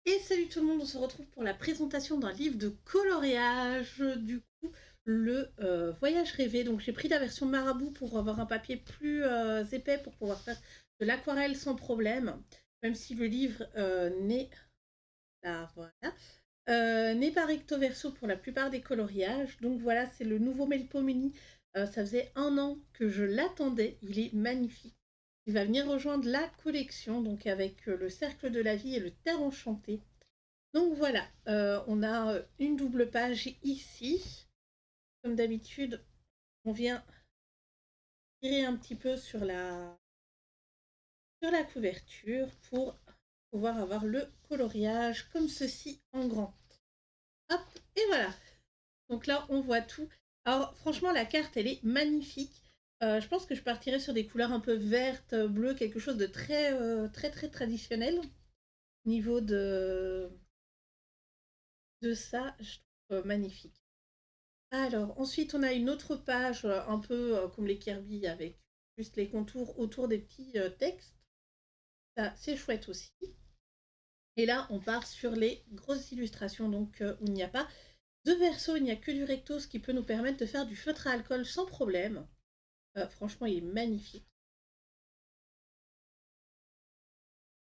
Et salut tout le monde, on se retrouve pour la présentation d'un livre de coloriage, du coup, le Voyage rêvé. Donc j'ai pris la version marabout pour avoir un papier plus épais pour pouvoir faire de l'aquarelle sans problème, même si le livre n'est là, voilà, n'est pas recto verso pour la plupart des coloriages. Donc voilà, c'est le nouveau Melpomene. Ça faisait 1 an que je l'attendais, il est magnifique. Il va venir rejoindre la collection, donc avec le Cercle de la vie et le Terre enchantée. Donc voilà, on a une double page ici. Comme d'habitude, on vient tirer un petit peu sur la couverture pour pouvoir avoir le coloriage comme ceci en grand. Hop, et voilà. Donc là, on voit tout. Alors franchement, la carte, elle est magnifique. Je pense que je partirai sur des couleurs un peu vertes, bleues, quelque chose de très, très, très traditionnel. Au niveau de ça, je trouve magnifique. Alors, ensuite, on a une autre page un peu comme les Kirby avec juste les contours autour des petits textes. Ça, c'est chouette aussi. Et là, on part sur les grosses illustrations, donc où il n'y a pas de verso, il n'y a que du recto, ce qui peut nous permettre de faire du feutre à alcool sans problème. Franchement, il est magnifique.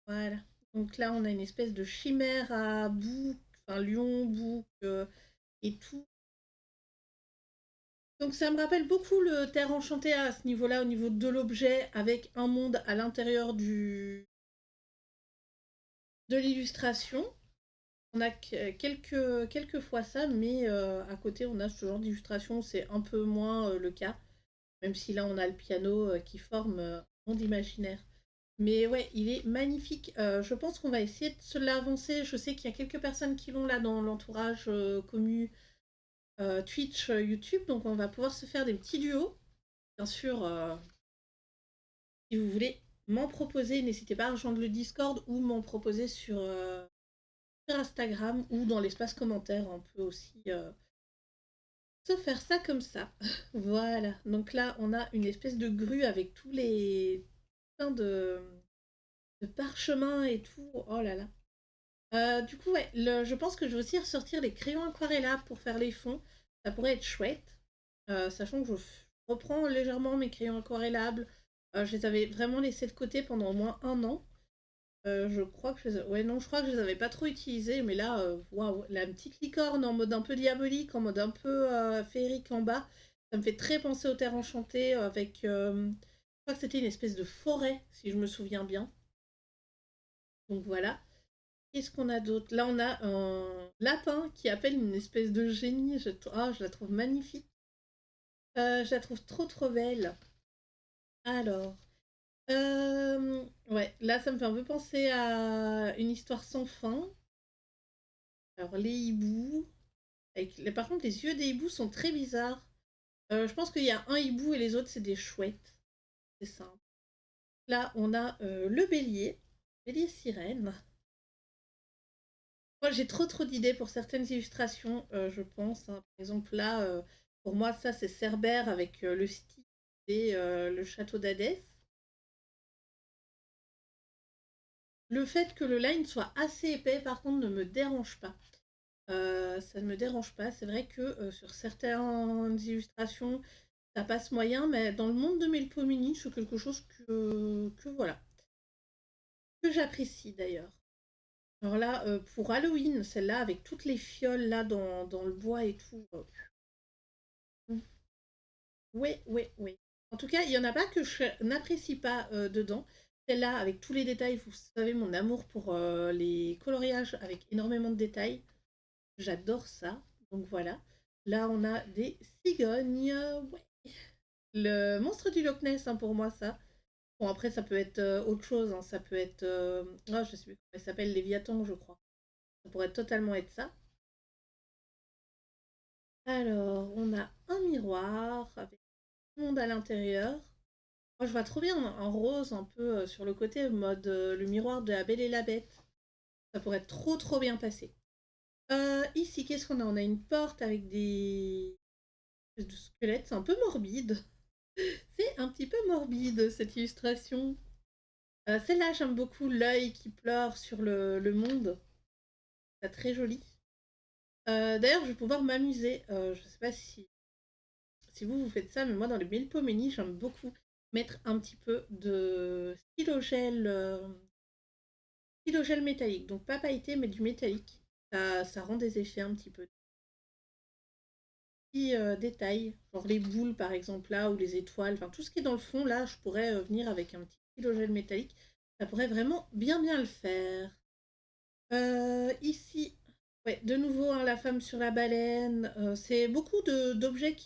Voilà. Donc là, on a une espèce de chimère à bouc, enfin lion, bouc et tout. Donc ça me rappelle beaucoup le Terre enchantée à ce niveau-là, au niveau de l'objet, avec un monde à l'intérieur de l'illustration. On a quelques fois ça, mais à côté on a ce genre d'illustration, c'est un peu moins le cas, même si là on a le piano qui forme un monde imaginaire. Mais ouais, il est magnifique. Je pense qu'on va essayer de se l'avancer. Je sais qu'il y a quelques personnes qui l'ont là dans l'entourage commu Twitch, YouTube, donc on va pouvoir se faire des petits duos. Bien sûr, si vous voulez m'en proposer, n'hésitez pas à rejoindre le Discord ou m'en proposer sur Instagram ou dans l'espace commentaire. On peut aussi se faire ça comme ça. Voilà. Donc là, on a une espèce de grue avec tous les plein de parchemins et tout. Oh là là. Du coup, ouais, je pense que je vais aussi ressortir les crayons aquarella pour faire les fonds. Ça pourrait être chouette. Sachant que je reprends légèrement mes crayons aquarellables. Je les avais vraiment laissés de côté pendant au moins 1 an. Je crois que ouais, non, je crois que je les avais pas trop utilisés, mais là, waouh, la petite licorne en mode un peu diabolique, en mode un peu féerique en bas, ça me fait très penser aux Terres Enchantées avec, je crois que c'était une espèce de forêt, si je me souviens bien. Donc voilà. Qu'est-ce qu'on a d'autre? Là, on a un lapin qui appelle une espèce de génie. Je la trouve magnifique. Je la trouve trop trop belle. Alors, ouais, là, ça me fait un peu penser à une histoire sans fin. Alors, les hiboux. Par contre, les yeux des hiboux sont très bizarres. Je pense qu'il y a un hibou et les autres, c'est des chouettes. C'est simple. Là, on a le bélier. Bélier sirène. Moi, j'ai trop trop d'idées pour certaines illustrations, je pense, hein. Par exemple, là, pour moi, ça, c'est Cerbère avec le style et le château d'Hadès. Le fait que le line soit assez épais, par contre, ne me dérange pas. Ça ne me dérange pas. C'est vrai que sur certaines illustrations, ça passe moyen, mais dans le monde de Melpomene, c'est quelque chose que voilà, que j'apprécie d'ailleurs. Alors là, pour Halloween, celle-là, avec toutes les fioles là dans le bois et tout. Oui, oui, oui. En tout cas, il y en a pas que je n'apprécie pas dedans. Celle-là, avec tous les détails, vous savez mon amour pour les coloriages avec énormément de détails. J'adore ça. Donc voilà. Là, on a des cigognes. Ouais. Le monstre du Loch Ness, hein, pour moi, ça. Bon, après, ça peut être autre chose, hein. Ça peut être. Ah, je sais plus comment il s'appelle, Léviathan, je crois. Ça pourrait totalement être ça. Alors, on a un miroir avec tout le monde à l'intérieur. Moi, je vois trop bien un rose un peu sur le côté, mode le miroir de la Belle et la Bête. Ça pourrait trop trop bien passer. Ici, qu'est-ce qu'on a? On a une porte avec des espèces de squelettes. C'est un peu morbide. C'est un petit peu morbide cette illustration. Celle-là, j'aime beaucoup l'œil qui pleure sur le monde. Ça très joli. D'ailleurs, je vais pouvoir m'amuser. Je sais pas si vous faites ça, mais moi, dans les Melpomene, j'aime beaucoup mettre un petit peu de stylo gel métallique. Donc pas pailleté, mais du métallique. Ça rend des effets un petit peu. Petits détails, genre les boules par exemple là, ou les étoiles, enfin tout ce qui est dans le fond là, je pourrais venir avec un petit stylo gel métallique. Ça pourrait vraiment bien le faire. Ici, ouais, de nouveau, hein, la femme sur la baleine. C'est beaucoup d'objets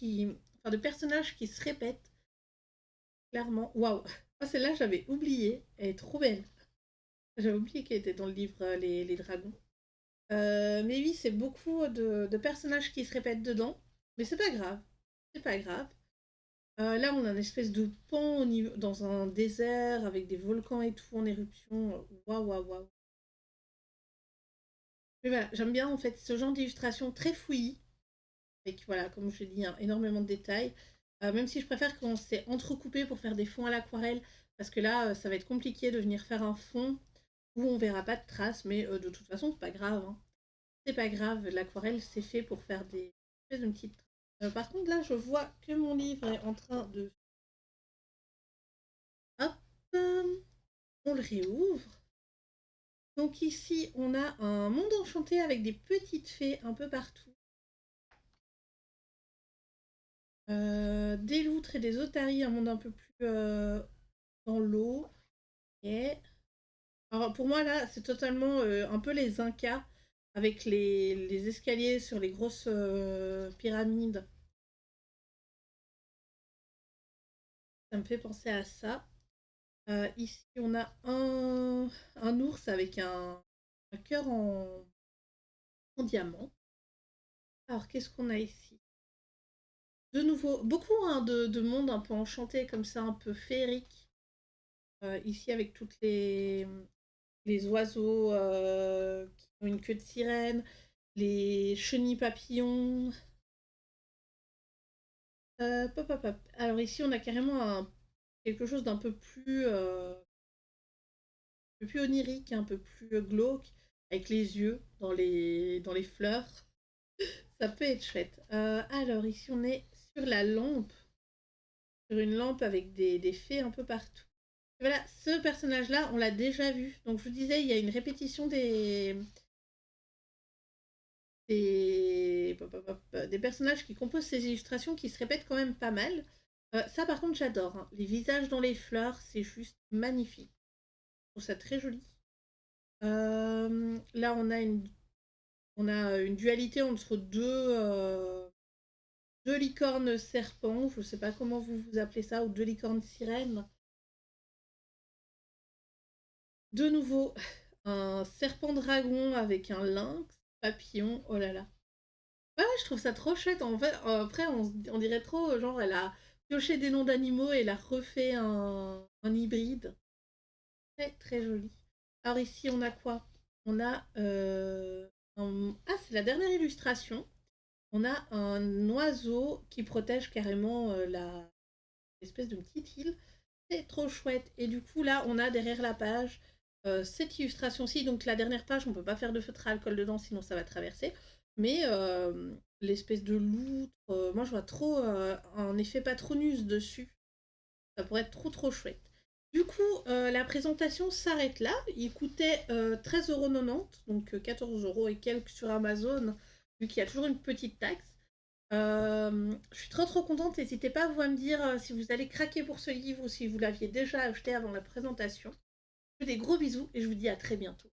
enfin, de personnages qui se répètent, clairement. Waouh! Ah, celle-là, j'avais oublié. Elle est trop belle. J'avais oublié qu'elle était dans le livre les dragons. Mais oui, c'est beaucoup de personnages qui se répètent dedans. Mais c'est pas grave. C'est pas grave. Là, on a une espèce de pont dans un désert avec des volcans et tout en éruption. Waouh, waouh, waouh. Mais voilà, j'aime bien en fait ce genre d'illustration très fouillis. Avec, voilà, comme je l'ai dit, hein, énormément de détails. Même si je préfère quand c'est entrecoupé pour faire des fonds à l'aquarelle, parce que là, ça va être compliqué de venir faire un fond où on verra pas de traces, mais de toute façon, c'est pas grave, hein. C'est pas grave, l'aquarelle, c'est fait pour faire des espèces de petites traces. Par contre, là, je vois que mon livre est en train de... Hop, on le réouvre. Donc ici, on a un monde enchanté avec des petites fées un peu partout. Des loutres et des otaries, un monde un peu plus dans l'eau. Et alors pour moi là, c'est totalement un peu les Incas avec les escaliers sur les grosses pyramides. Ça me fait penser à ça. Ici, on a un ours avec un cœur en diamant. Alors qu'est-ce qu'on a ici? De nouveau, beaucoup hein, de monde un peu enchanté comme ça, un peu féerique. Ici avec toutes les oiseaux qui ont une queue de sirène, les chenilles papillons. Pop, pop, pop. Alors ici, on a carrément quelque chose d'un peu plus onirique, un peu plus glauque, avec les yeux dans les fleurs. Ça peut être chouette. Alors ici, on est sur la lampe, sur une lampe avec des fées un peu partout. Et voilà, ce personnage-là, on l'a déjà vu. Donc je vous disais, il y a une répétition des personnages qui composent ces illustrations qui se répètent quand même pas mal. Ça, par contre, j'adore, hein. Les visages dans les fleurs, c'est juste magnifique. Je trouve ça très joli. Là, on a une dualité entre deux licornes serpents. Je ne sais pas comment vous appelez ça, ou deux licornes sirènes. De nouveau, un serpent dragon avec un lynx, papillon. Oh là là. Ouais, je trouve ça trop chouette. En fait, après, on dirait trop, genre, elle a pioché des noms d'animaux et elle a refait un hybride. Très, très joli. Alors ici, on a quoi? On a... Ah, c'est la dernière illustration. On a un oiseau qui protège carrément l'espèce de petite île. C'est trop chouette. Et du coup, là, on a derrière la page cette illustration-ci. Donc, la dernière page, on ne peut pas faire de feutre à alcool dedans, sinon ça va traverser. Mais l'espèce de loutre, moi, je vois trop un effet Patronus dessus. Ça pourrait être trop, trop chouette. Du coup, la présentation s'arrête là. Il coûtait 13,90 €, donc 14 € et quelques sur Amazon, vu qu'il y a toujours une petite taxe. Je suis trop trop contente. N'hésitez pas vous à me dire si vous allez craquer pour ce livre ou si vous l'aviez déjà acheté avant la présentation. Je vous fais des gros bisous et je vous dis à très bientôt.